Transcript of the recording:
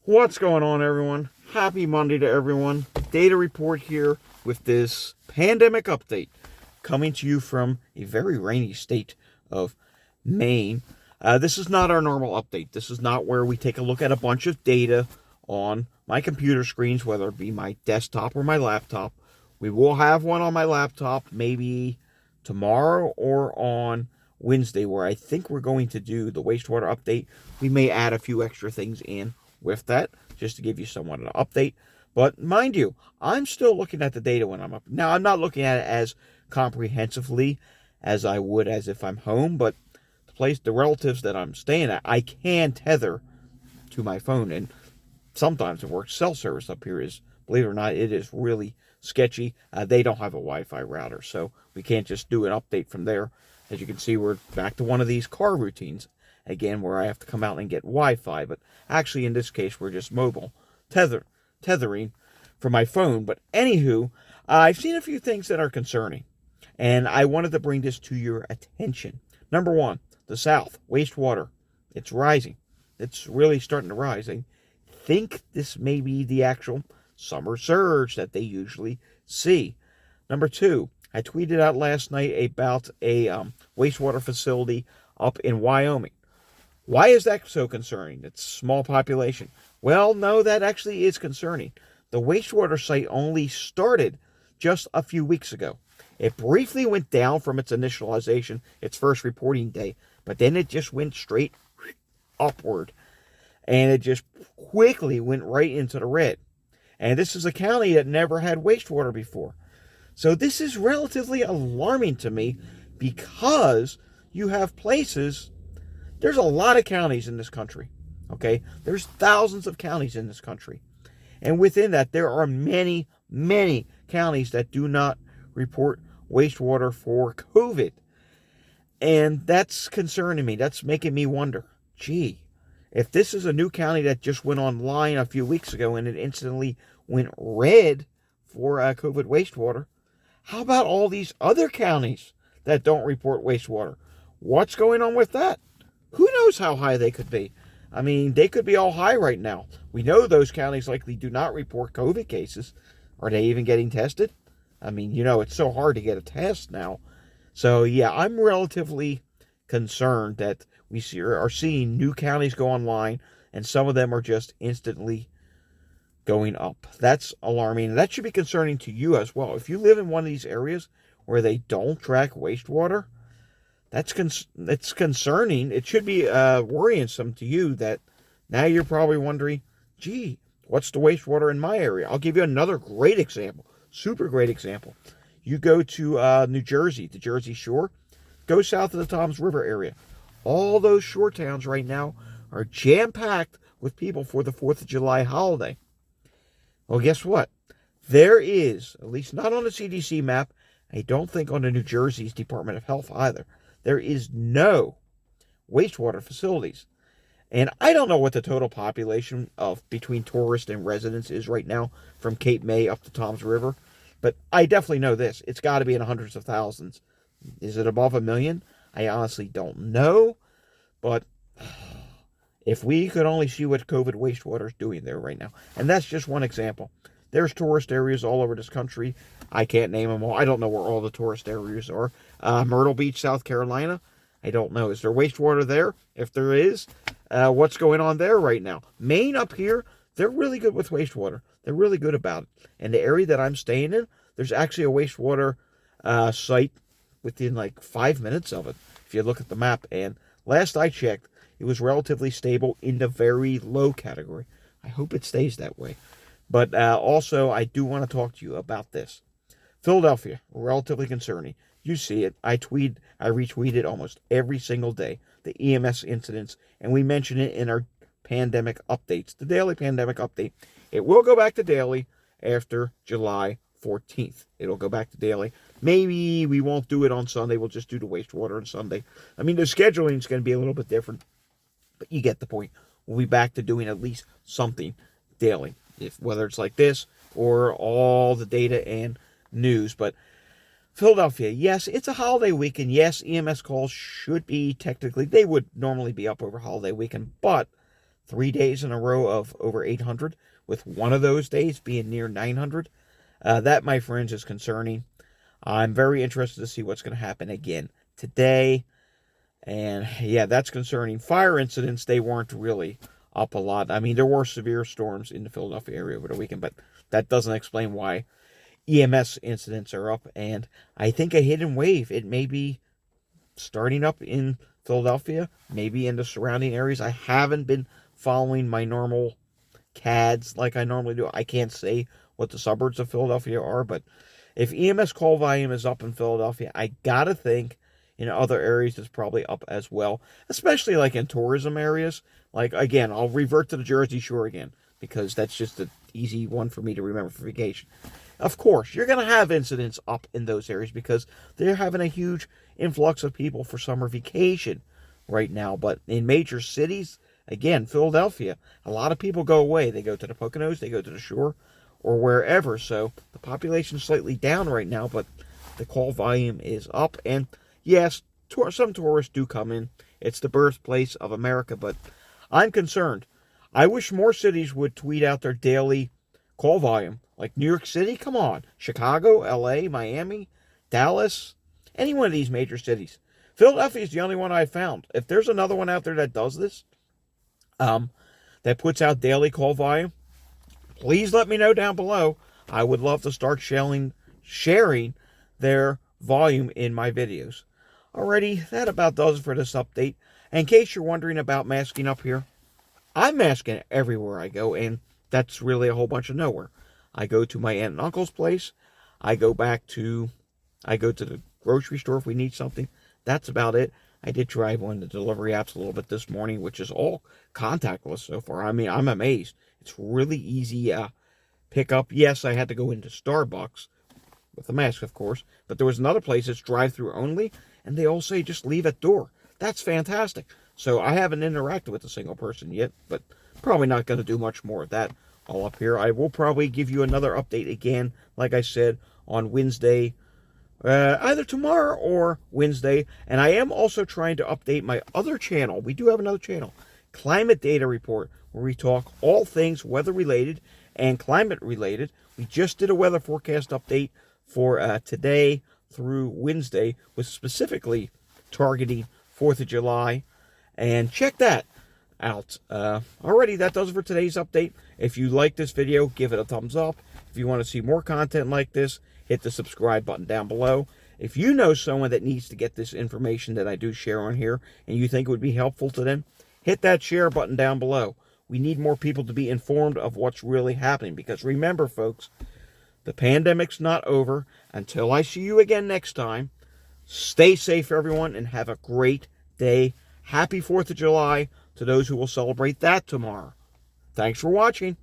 What's going on, everyone? Happy Monday to everyone. Data report here with this pandemic update coming to you from a very rainy state of Maine. This is not our normal update. This is not where we take a look at a bunch of data on my computer screens, whether it be my desktop or my laptop. We will have one on my laptop maybe tomorrow or on Wednesday, where I think we're going to do the wastewater update. We may add a few extra things in with that, just to give you somewhat an update. But mind you, I'm still looking at the data when I'm up. Now, I'm not looking at it as comprehensively as I would as if I'm home, but the relatives that I'm staying at, I can tether to my phone, and sometimes it works. Cell service up here is, believe it or not, it is really sketchy. They don't have a Wi-Fi router, so we can't just do an update from there. As you can see, we're back to one of these car routines again, where I have to come out and get Wi-Fi, but actually in this case we're just mobile tethering for my phone. But anywho, I've seen a few things that are concerning, and I wanted to bring this to your attention. Number one, the South wastewater, it's rising. It's really starting to rise. I think this may be the actual summer surge that they usually see. Number two, I tweeted out last night about a wastewater facility up in Wyoming. Why is that so concerning? It's a small population. Well, no, that actually is concerning. The wastewater site only started just a few weeks ago. It briefly went down from its initialization, its first reporting day, but then it just went straight upward. And it just quickly went right into the red. And this is a county that never had wastewater before. So this is relatively alarming to me, because you have places. There's a lot of counties in this country, okay? There's thousands of counties in this country. And within that, there are many, many counties that do not report wastewater for COVID. And that's concerning me. That's making me wonder, gee, if this is a new county that just went online a few weeks ago and it instantly went red for COVID wastewater, how about all these other counties that don't report wastewater? What's going on with that? Who knows how high they could be? I mean, they could be all high right now. We know those counties likely do not report COVID cases. Are they even getting tested? I mean, it's so hard to get a test now. So, yeah, I'm relatively concerned that we are seeing new counties go online, and some of them are just instantly going up. That's alarming. That should be concerning to you as well. If you live in one of these areas where they don't track wastewater, it's concerning. It should be worrisome to you that now you're probably wondering, gee, what's the wastewater in my area? I'll give you another great example, super great example. You go to New Jersey, the Jersey Shore, go south of the Toms River area. All those shore towns right now are jam-packed with people for the 4th of July holiday. Well, guess what? There is, at least not on the CDC map, I don't think on the New Jersey's Department of Health either, there is no wastewater facilities. And I don't know what the total population of between tourists and residents is right now from Cape May up to Toms River. But I definitely know this. It's got to be in hundreds of thousands. Is it above 1 million? I honestly don't know. But if we could only see what COVID wastewater is doing there right now. And that's just one example. There's tourist areas all over this country. I can't name them all. I don't know where all the tourist areas are. Myrtle Beach, South Carolina. I don't know. Is there wastewater there? If there is, what's going on there right now? Maine up here, they're really good with wastewater. They're really good about it. And the area that I'm staying in, there's actually a wastewater site within like 5 minutes of it, if you look at the map. And last I checked, it was relatively stable in the very low category. I hope it stays that way. But also, I do want to talk to you about this. Philadelphia, relatively concerning. You see it. I retweet it almost every single day, the EMS incidents, and we mention it in our pandemic updates, the daily pandemic update. It will go back to daily after July 14th. It'll go back to daily. Maybe we won't do it on Sunday. We'll just do the wastewater on Sunday. I mean, the scheduling is going to be a little bit different, but you get the point. We'll be back to doing at least something daily, whether it's like this or all the data and news. But Philadelphia, yes, it's a holiday weekend. Yes, EMS calls should be technically, they would normally be up over holiday weekend, but 3 days in a row of over 800, with one of those days being near 900. That, my friends, is concerning. I'm very interested to see what's going to happen again today. And yeah, that's concerning. Fire incidents, they weren't really up a lot. I mean, there were severe storms in the Philadelphia area over the weekend, but that doesn't explain why EMS incidents are up. And I think a hidden wave, it may be starting up in Philadelphia, maybe in the surrounding areas. I haven't been following my normal CADs like I normally do. I can't say what the suburbs of Philadelphia are, but if EMS call volume is up in Philadelphia, I gotta think in other areas it's probably up as well, especially like in tourism areas. Like, again, I'll revert to the Jersey Shore again, because that's just an easy one for me to remember for vacation. Of course, you're going to have incidents up in those areas because they're having a huge influx of people for summer vacation right now. But in major cities, again, Philadelphia, a lot of people go away. They go to the Poconos, they go to the shore, or wherever. So the population's slightly down right now, but the call volume is up. And yes, some tourists do come in. It's the birthplace of America, but I'm concerned. I wish more cities would tweet out their daily call volume. Like New York City, come on. Chicago, LA, Miami, Dallas, any one of these major cities. Philadelphia is the only one I've found. If there's another one out there that does this, that puts out daily call volume, please let me know down below. I would love to start sharing their volume in my videos. Alrighty, that about does it for this update. In case you're wondering about masking up here, I'm masking everywhere I go, and that's really a whole bunch of nowhere. I go to my aunt and uncle's place. I go to the grocery store if we need something. That's about it. I did try one of the delivery apps a little bit this morning, which is all contactless so far. I mean, I'm amazed. It's really easy pickup. Yes, I had to go into Starbucks with a mask, of course, but there was another place that's drive-through only, and they all say just leave at door. That's fantastic. So I haven't interacted with a single person yet, but probably not going to do much more of that all up here. I will probably give you another update again, like I said, on Wednesday, either tomorrow or Wednesday. And I am also trying to update my other channel. We do have another channel, Climate Data Report, where we talk all things weather-related and climate-related. We just did a weather forecast update for today through Wednesday, with specifically targeting 4th of July. And check that out. Alrighty, that does it for today's update. If you like this video, give it a thumbs up. If you want to see more content like this, hit the subscribe button down below. If you know someone that needs to get this information that I do share on here, and you think it would be helpful to them, hit that share button down below. We need more people to be informed of what's really happening, because remember, folks, the pandemic's not over. Until I see you again next time, stay safe, everyone, and have a great day. Happy 4th of July to those who will celebrate that tomorrow. Thanks for watching.